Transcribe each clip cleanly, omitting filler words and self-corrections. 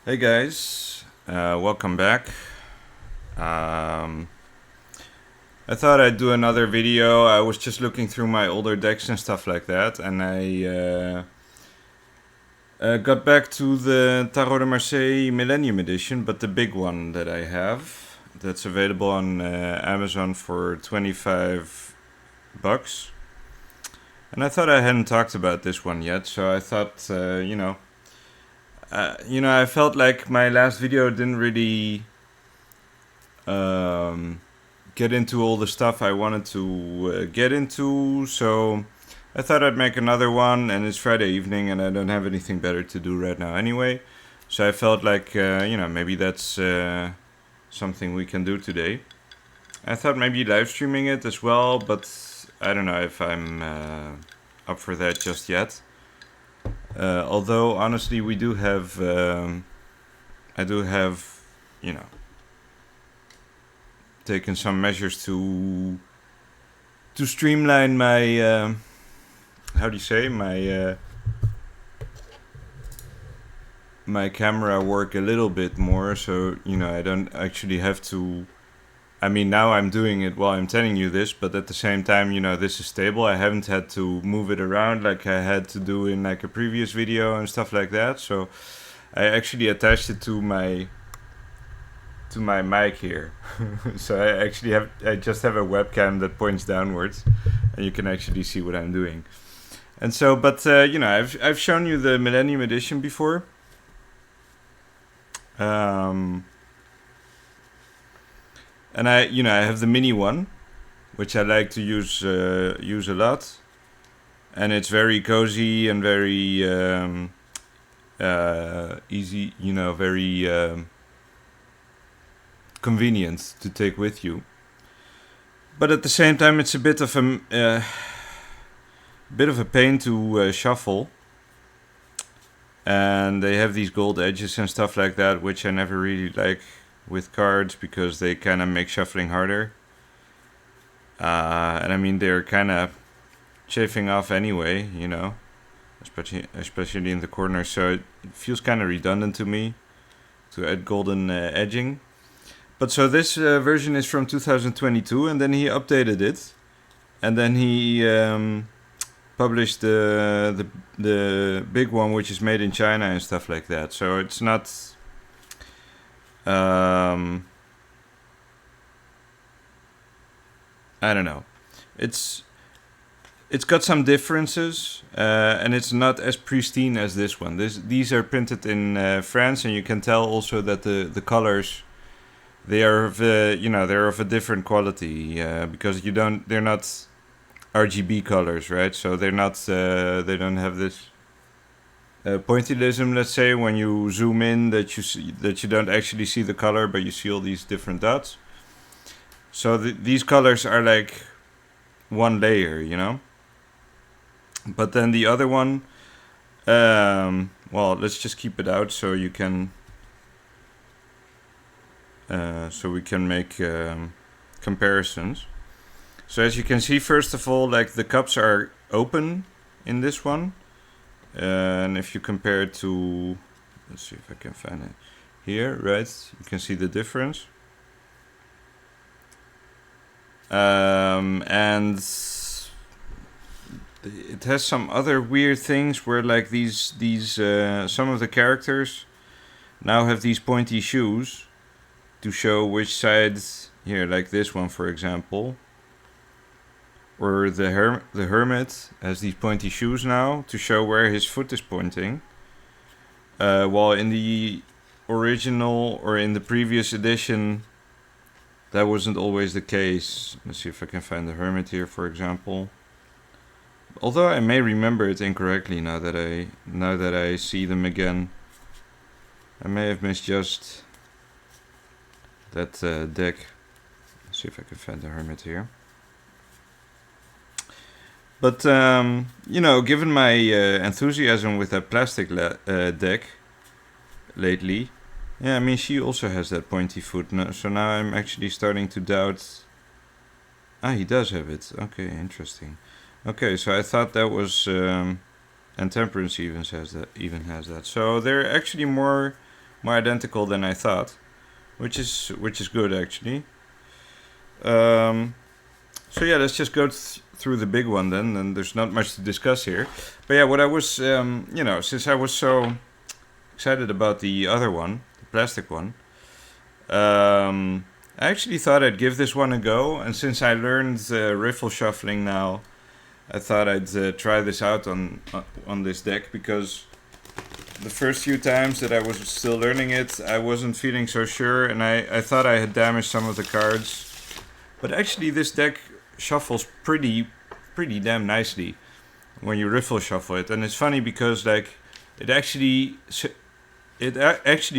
Hey guys, welcome back. Um, I thought I'd do another video. I was just looking through my older decks and stuff like that, and I got back to the Tarot de Marseille Millennium edition, but the big one that I have that's available on Amazon for 25 bucks. And I thought I hadn't talked about this one yet, so I thought, I felt like my last video didn't really get into all the stuff I wanted to get into. So I thought I'd make another one, and it's Friday evening, and I don't have anything better to do right now anyway. So I felt like, maybe that's something we can do today. I thought maybe live streaming it as well, but I don't know if I'm up for that just yet. Although honestly, we do have, I do have, taken some measures to streamline my, how do you say, my camera work a little bit more, so I don't actually have to. I mean, now I'm doing it while I'm telling you this, but at the same time, this is stable. I haven't had to move it around like I had to do in like a previous video and stuff like that. So I actually attached it to my mic here. So I just have a webcam that points downwards, and you can actually see what I'm doing. And so, but I've shown you the Millennium edition before. And I have the mini one, which I like to use a lot, and it's very cozy and very easy. Very convenient to take with you. But at the same time, it's a bit of a pain to shuffle. And they have these gold edges and stuff like that, which I never really like with cards because they kind of make shuffling harder. And I mean, they're kind of chafing off anyway, especially in the corner. So it feels kind of redundant to me to add golden edging. But so this version is from 2022, and then he updated it, and then he published the big one, which is made in China and stuff like that. So it's not. I don't know. It's got some differences, and it's not as pristine as this one. These are printed in France, and you can tell also that the colors, they are of they're of a different quality because they're not RGB colors, right? So they're not they don't have this pointillism, let's say, when you zoom in, that you don't actually see the color, but you see all these different dots. So these colors are like one layer, but then the other one, well, let's just keep it out so you can so we can make comparisons. So as you can see, first of all, like the cups are open in this one, and if you compare it to, let's see if I can find it here, right? You can see the difference. And it has some other weird things where like these some of the characters now have these pointy shoes to show which side. Here, like this one, for example. Or the hermit has these pointy shoes now to show where his foot is pointing. While in the original or in the previous edition, that wasn't always the case. Let's see if I can find the hermit here, for example. Although I may remember it incorrectly now that I see them again. I may have misjudged that deck. Let's see if I can find the hermit here. But, given my enthusiasm with that plastic deck lately, yeah, I mean, she also has that pointy foot. So now I'm actually starting to doubt. Ah, he does have it. Okay, interesting. Okay, so I thought that was, and Temperance even has that. So they're actually more more identical than I thought, which is good actually. Um, so yeah, let's just go through the big one then, and there's not much to discuss here. But yeah, what I was, since I was so excited about the other one, the plastic one, I actually thought I'd give this one a go, and since I learned riffle shuffling now, I thought I'd try this out on this deck, because the first few times that I was still learning it, I wasn't feeling so sure, and I thought I had damaged some of the cards. But actually this deck shuffles pretty damn nicely when you riffle shuffle it. And it's funny because like it actually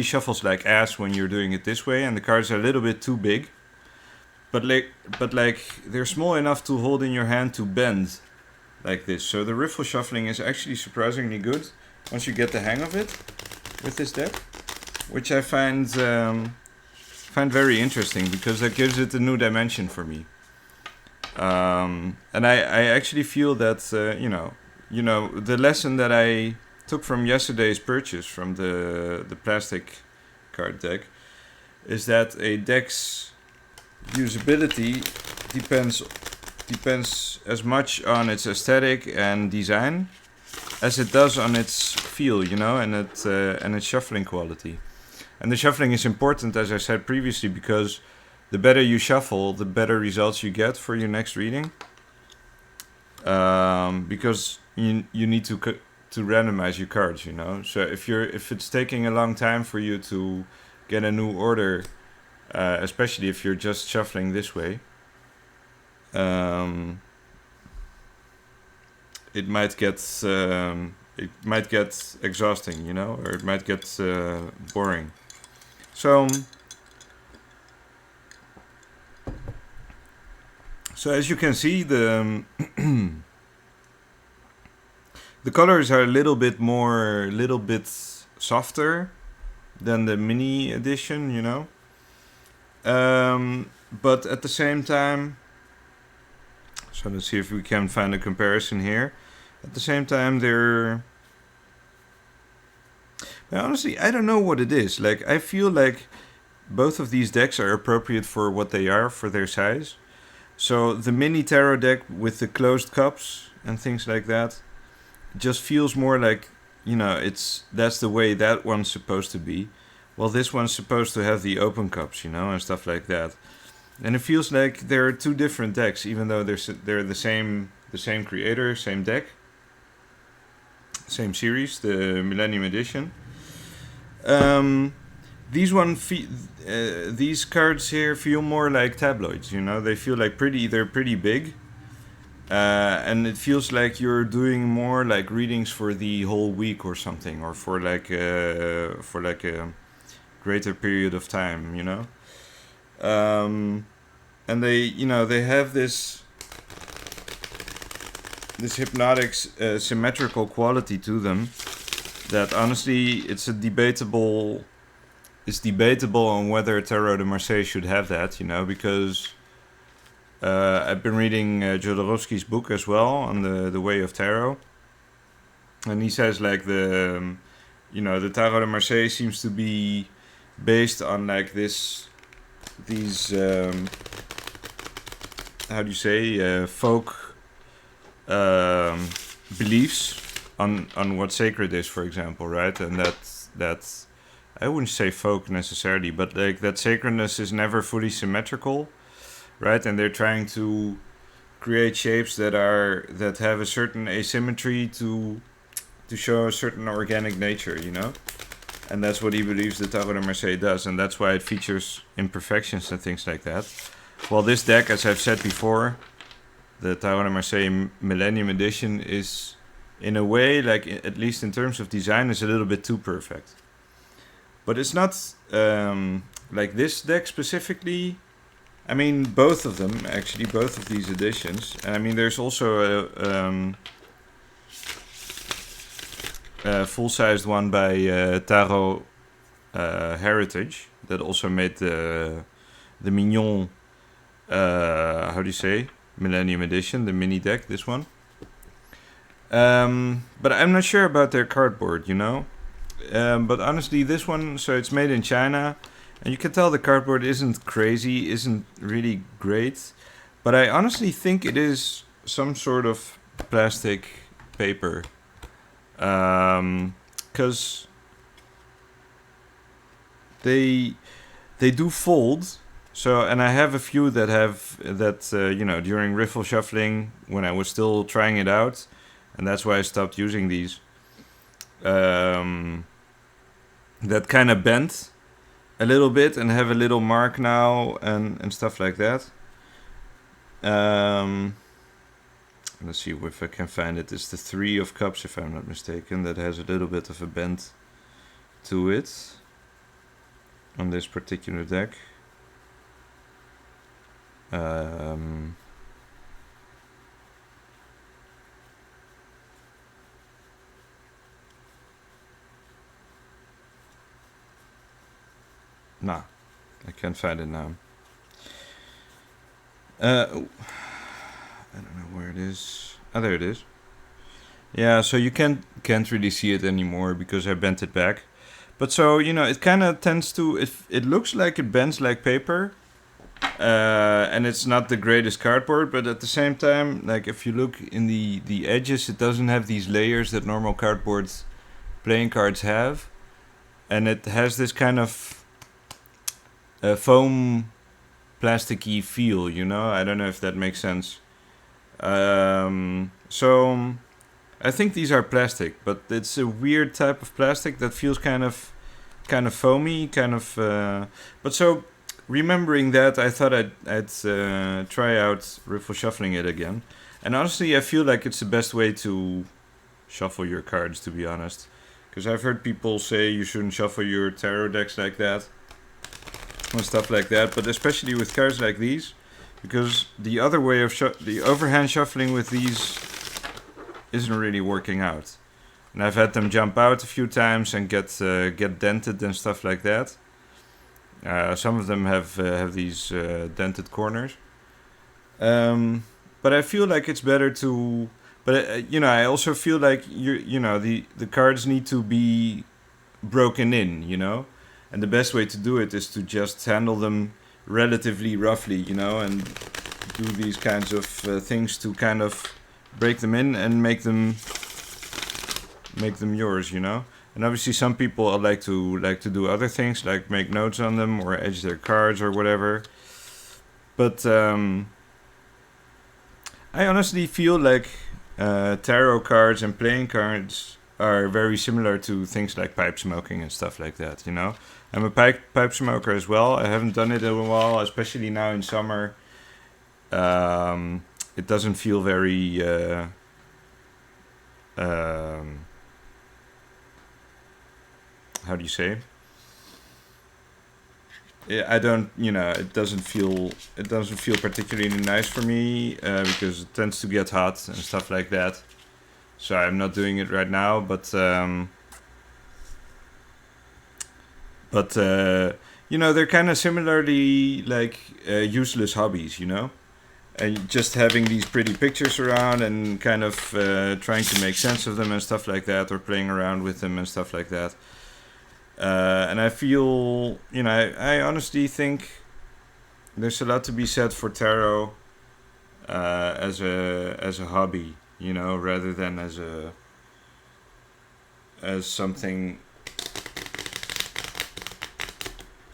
shuffles like ass when you're doing it this way, and the cards are a little bit too big. But they're small enough to hold in your hand to bend like this. So the riffle shuffling is actually surprisingly good once you get the hang of it with this deck, which I find very interesting, because that gives it a new dimension for me. And I actually feel that the lesson that I took from yesterday's purchase from the plastic card deck is that a deck's usability depends as much on its aesthetic and design as it does on its feel, and its shuffling quality. And the shuffling is important, as I said previously, because the better you shuffle, the better results you get for your next reading. Because you need to randomize your cards, So if it's taking a long time for you to get a new order, especially if you're just shuffling this way, it might get exhausting, or it might get boring. So as you can see, the the colors are a little bit softer than the mini edition, but at the same time, so let's see if we can find a comparison here. At the same time, honestly, I don't know what it is. Like, I feel like both of these decks are appropriate for what they are, for their size. So the mini tarot deck with the closed cups and things like that just feels more like, that's the way that one's supposed to be. Well, this one's supposed to have the open cups, and stuff like that. And it feels like there are two different decks, even though they're the same creator, same deck, same series, the Millennium edition. These cards here feel more like tabloids, They feel like they're pretty big, and it feels like you're doing more like readings for the whole week or something, or for like a greater period of time, and they have this hypnotic symmetrical quality to them that honestly it's debatable on whether Tarot de Marseille should have that, because I've been reading Jodorowsky's book as well on the way of tarot, and he says like the Tarot de Marseille seems to be based on like these how do you say folk beliefs on what sacred is, for example, right? And that's I wouldn't say folk necessarily, but like that sacredness is never fully symmetrical, right? And they're trying to create shapes that have a certain asymmetry to show a certain organic nature, And that's what he believes the Tarot de Marseille does, and that's why it features imperfections and things like that. Well, this deck, as I've said before, the Tarot de Marseille Millennium edition is, in a way, like at least in terms of design, is a little bit too perfect. But it's not like this deck specifically. I mean, both of them, actually, both of these editions. And I mean, there's also a full-sized one by Tarot Heritage that also made the Mignon, how do you say, Millennium edition, the mini deck, this one. But I'm not sure about their cardboard, But honestly, this one, so it's made in China, and you can tell the cardboard isn't crazy, isn't really great. But I honestly think it is some sort of plastic paper. Because they do fold. So, and I have a few that have that during riffle shuffling when I was still trying it out, and that's why I stopped using these. That kind of bent a little bit and have a little mark now and stuff like that. Let's see if I can find it. It's the 3 of cups, if I'm not mistaken, that has a little bit of a bend to it on this particular deck. Nah, I can't find it now. I don't know where it is. Oh, there it is. Yeah, so you can't really see it anymore because I bent it back. But so, it kind of tends to... It looks like it bends like paper. And it's not the greatest cardboard, but at the same time, like if you look in the edges, it doesn't have these layers that normal cardboard playing cards have. And it has this kind of foam plasticky feel, I don't know if that makes sense. So I think these are plastic, but it's a weird type of plastic that feels kind of foamy, but so remembering that, I thought I'd try out riffle shuffling it again. And honestly, I feel like it's the best way to shuffle your cards, to be honest, because I've heard people say you shouldn't shuffle your tarot decks like that and stuff like that, but especially with cards like these, because the other way of the overhand shuffling with these isn't really working out. And I've had them jump out a few times and get dented and stuff like that. Some of them have these dented corners. But I feel like it's better to... But, I also feel like, the cards need to be broken in, And the best way to do it is to just handle them relatively roughly, and do these kinds of things to kind of break them in and make them yours, And obviously some people like to do other things, like make notes on them or edge their cards or whatever. But I honestly feel like tarot cards and playing cards are very similar to things like pipe smoking and stuff like that, I'm a pipe smoker as well. I haven't done it in a while, especially now in summer. It doesn't feel very... how do you say? I don't, it doesn't feel particularly nice for me because it tends to get hot and stuff like that. So I'm not doing it right now, but they're kind of similarly like useless hobbies, And just having these pretty pictures around and kind of trying to make sense of them and stuff like that, or playing around with them and stuff like that. And I feel, I honestly think there's a lot to be said for tarot as a hobby, rather than as something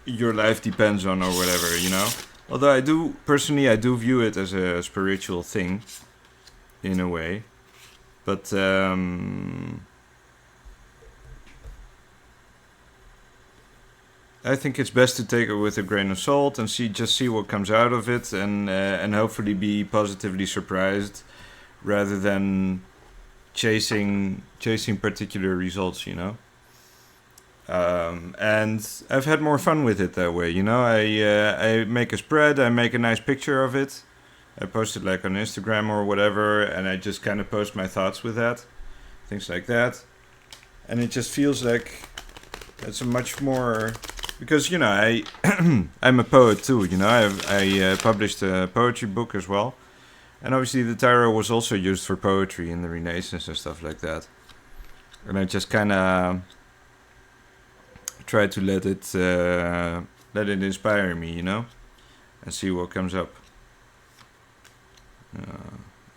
your life depends on or whatever, Although I do view it as a spiritual thing, in a way, but I think it's best to take it with a grain of salt and see what comes out of it, and hopefully be positively surprised, rather than chasing particular results, And I've had more fun with it that way, I make a spread, I make a nice picture of it, I post it like on Instagram or whatever, and I just kind of post my thoughts with that, things like that, and it just feels like it's a much more... Because, I'm a poet too, I published a poetry book as well. And obviously the tarot was also used for poetry in the Renaissance and stuff like that. And I just kind of try to let it inspire me, you know, and see what comes up.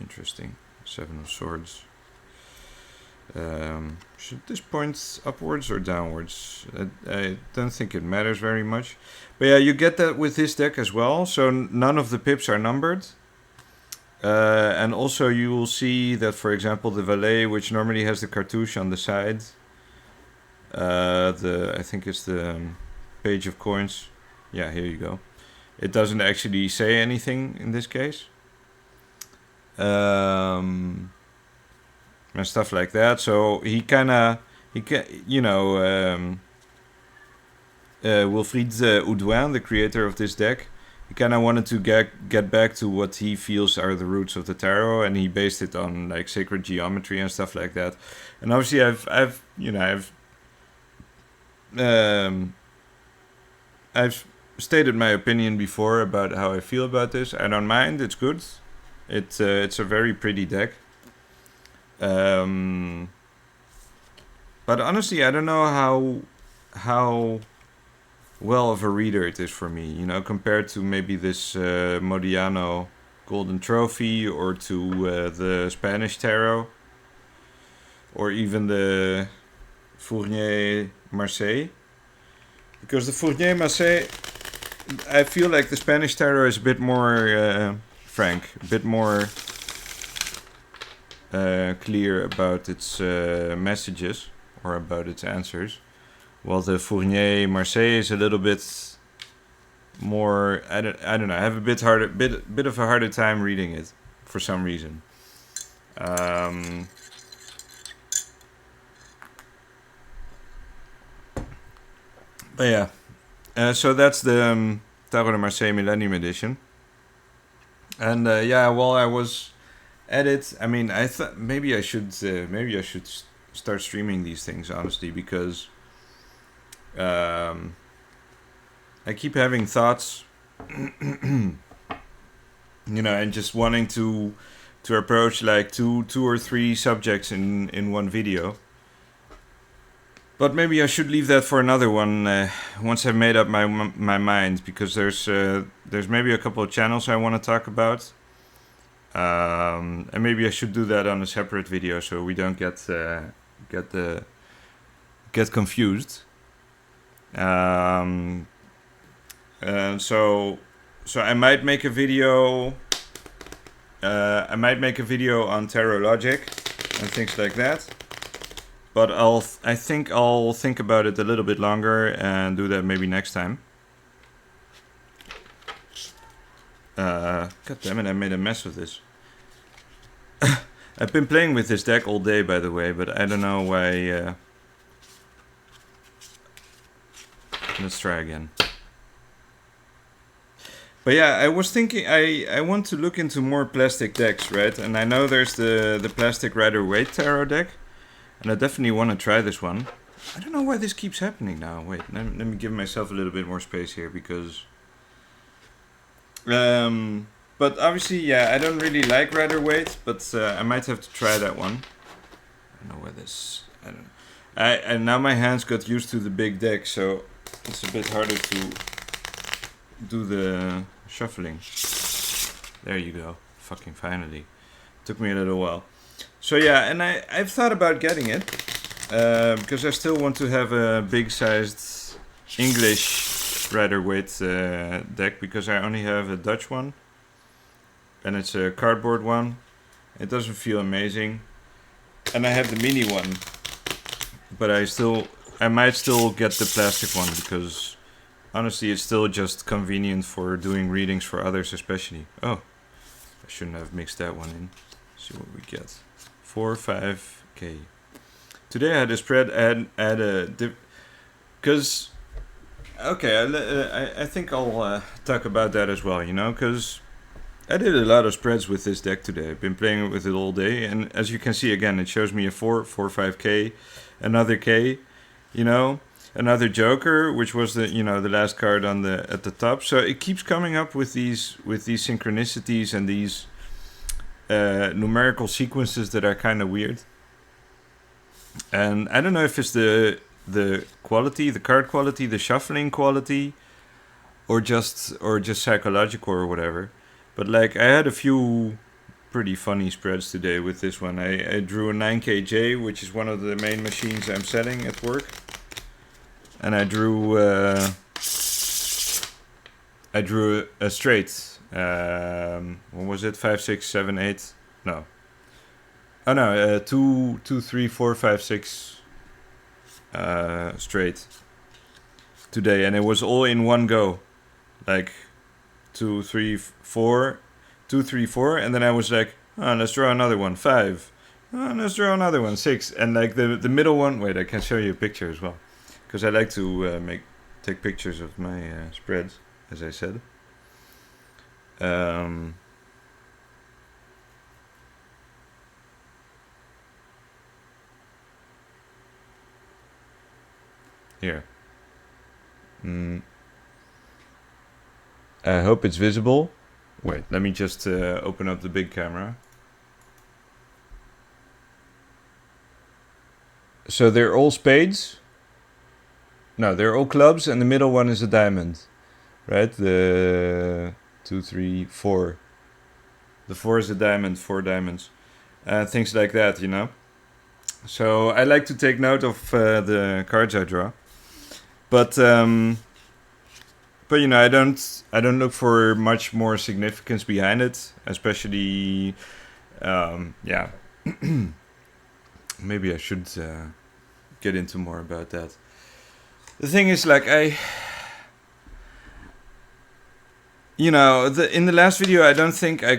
Interesting. 7 of Swords. Should this point upwards or downwards? I don't think it matters very much. But yeah, you get that with this deck as well. So none of the pips are numbered. And also you will see that, for example, the Valet, which normally has the cartouche on the side. I think it's the Page of Coins. Yeah, here you go. It doesn't actually say anything in this case. And stuff like that. So Wilfried Houdouin, the creator of this deck, he kind of wanted to get back to what he feels are the roots of the tarot, and he based it on like sacred geometry and stuff like that. And obviously, I've stated my opinion before about how I feel about this. I don't mind. It's good. It's a very pretty deck. But honestly, I don't know how well of a reader it is for me, you know, compared to maybe this Modiano Golden Trophy, or to the Spanish Tarot, or even the Fournier Marseille. Because the Fournier Marseille, I feel like the Spanish Tarot is a bit more frank, a bit more clear about its messages or about its answers, while the Fournier Marseille is a little bit more. I don't know. I have a bit of a harder time reading it for some reason. But yeah, so that's the Tarot de Marseille Millennium edition. And yeah, while I was at it, I mean, I thought maybe I should start streaming these things, honestly, because I keep having thoughts, you know, and just wanting to approach like two or three subjects in one video. But maybe I should leave that for another one once I've made up my mind, because there's maybe a couple of channels I want to talk about. And maybe I should do that on a separate video so we don't get confused. So I might make a video. I might make a video on tarot logic and things like that. But I think I'll think about it a little bit longer and do that maybe next time. God damn it, I made a mess with this. I've been playing with this deck all day, by the way, but I don't know why. Let's try again. But yeah, I was thinking I want to look into more plastic decks, right? And I know there's the plastic Rider-Waite tarot deck, and I definitely want to try this one. I don't know why this keeps happening now. Wait, let me give myself a little bit more space here, because but obviously, yeah, I don't really like Rider-Waite, but I might have to try that one. I don't know where this. I don't know. And now my hands got used to the big deck, so it's a bit harder to do the shuffling. There you go. Fucking finally. Took me a little while. So yeah, and I've thought about getting it because I still want to have a big-sized English Rider-Waite deck, because I only have a Dutch one. And it's a cardboard one. It doesn't feel amazing. And I have the mini one. But I might still get the plastic one, because honestly it's still just convenient for doing readings for others, especially. Oh, I shouldn't have mixed that one in. Let's see what we get. 4-5K. Today I had a spread because okay, I think I'll talk about that as well, you know, because I did a lot of spreads with this deck today. I've been playing with it all day, and as you can see, again, it shows me a 4-5K, another K, you know, another Joker, which was the last card at the top. So it keeps coming up with these synchronicities and these numerical sequences that are kind of weird. And I don't know if it's the the quality, the card quality, the shuffling quality, or just psychological or whatever. But like I had a few pretty funny spreads today with this one. I drew a 9KJ, which is one of the main machines I'm selling at work, and I drew a straight. What was it? 5, 6, 7, 8. No. Oh no, 2, 2, 3, 4, 5, 6 straight today, and it was all in one go, like 2, 3, 4, 2, 3, 4, and then I was like, oh, let's draw another one, 5. Oh, let's draw another one, 6, and like the middle one. Wait, I can show you a picture as well, because I like to take pictures of my spreads, as I said. Here. I hope it's visible. Wait, let me just open up the big camera. So they're all spades. No, they're all clubs, and the middle one is a diamond. Right? The 2, 3, 4. The 4 is a diamond, 4 diamonds. Things like that, you know? So I like to take note of the cards I draw. But you know, I don't look for much more significance behind it, especially yeah. Maybe I should get into more about that. The thing is, like, you know, in the last video, I don't think I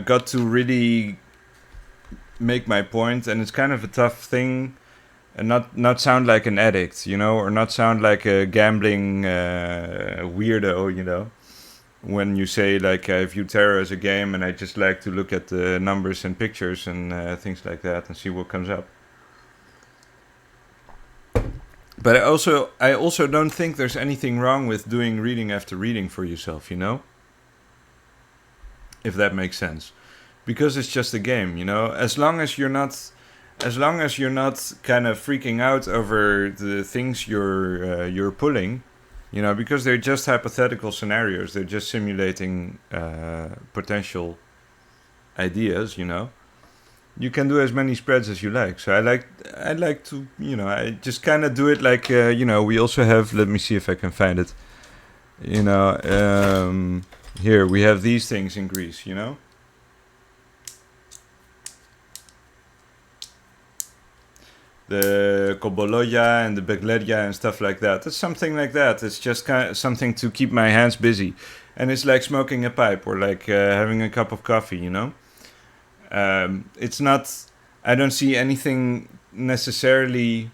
got to really make my point, and it's kind of a tough thing, and not sound like an addict, you know, or not sound like a gambling weirdo, you know, when you say, like, I view tarot as a game and I just like to look at the numbers and pictures and things like that and see what comes up. But I also don't think there's anything wrong with doing reading after reading for yourself, you know, if that makes sense, because it's just a game, you know, as long as you're not kind of freaking out over the things you're pulling, you know, because they're just hypothetical scenarios. They're just simulating potential ideas, you know. You can do as many spreads as you like. So I like to, you know, I just kind of do it like, you know, we also have, let me see if I can find it. You know, here we have these things in Greece, you know. The Koboloya and the Begleria and stuff like that. It's something like that. It's just kind of something to keep my hands busy. And it's like smoking a pipe or like having a cup of coffee, you know? It's not... I don't see anything necessarily...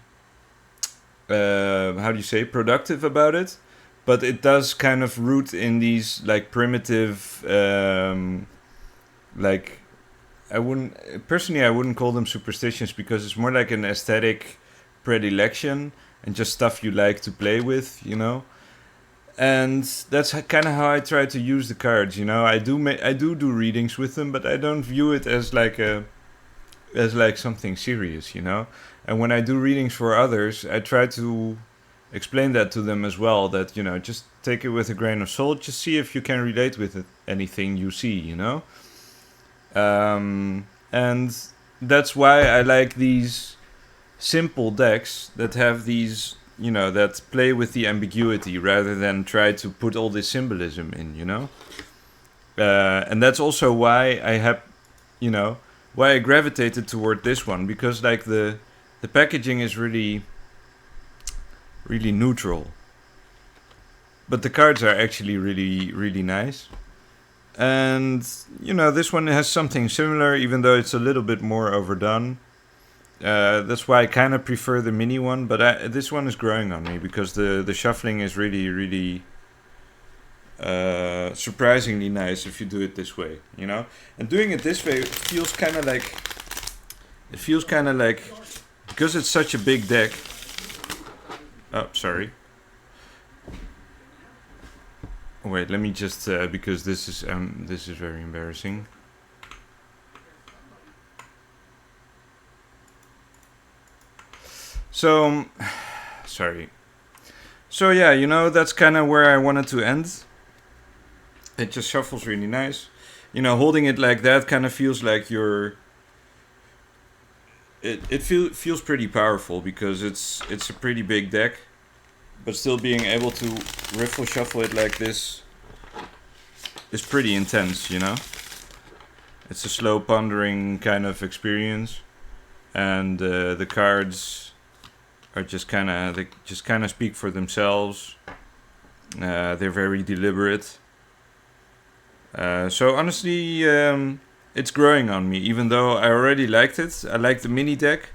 how do you say? Productive about it. But it does kind of root in these like primitive... like... I wouldn't call them superstitions, because it's more like an aesthetic predilection and just stuff you like to play with, you know. And that's kind of how I try to use the cards, you know. I do readings with them, but I don't view it as like something serious, you know. And when I do readings for others, I try to explain that to them as well, that, you know, just take it with a grain of salt, just see if you can relate with it, anything you see, you know. And that's why I like these simple decks that have these, you know, that play with the ambiguity rather than try to put all this symbolism in, you know. And that's also why I gravitated toward this one, because like the packaging is really, really neutral, but the cards are actually really, really nice. And, you know, this one has something similar, even though it's a little bit more overdone. That's why I kind of prefer the mini one, but this one is growing on me, because the shuffling is really, really surprisingly nice if you do it this way, you know? And doing it this way feels kind of like, because it's such a big deck. Oh, sorry. Wait, let me just, because this is very embarrassing. So, sorry. So yeah, you know, that's kind of where I wanted to end. It just shuffles really nice. You know, holding it like that kind of feels like you're. Feels pretty powerful because it's a pretty big deck, but still being able to riffle shuffle it like this is pretty intense. You know, it's a slow pondering kind of experience, and the cards are just kind of speak for themselves. They're very deliberate. So honestly, it's growing on me. Even though I already liked it, I like the mini deck.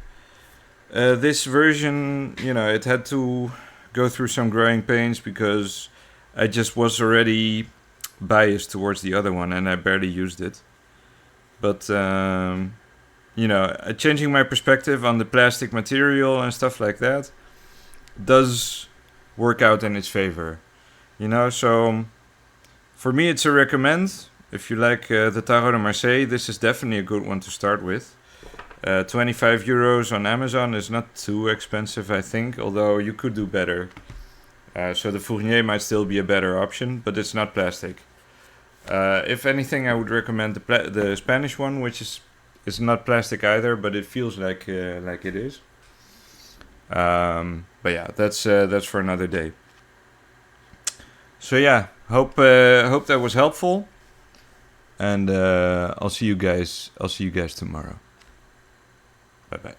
This version, you know, it had to go through some growing pains because I just was already biased towards the other one, and I barely used it. But you know, changing my perspective on the plastic material and stuff like that does work out in its favor. You know, so for me, it's a recommend. If you like the Tarot de Marseille, this is definitely a good one to start with. 25 euros on Amazon is not too expensive, I think, although you could do better. So the Fournier might still be a better option, but it's not plastic. If anything, I would recommend the Spanish one, which is not plastic either, but it feels like it is. But yeah, that's for another day. So yeah, hope that was helpful, and I'll see you guys tomorrow. Bye bye.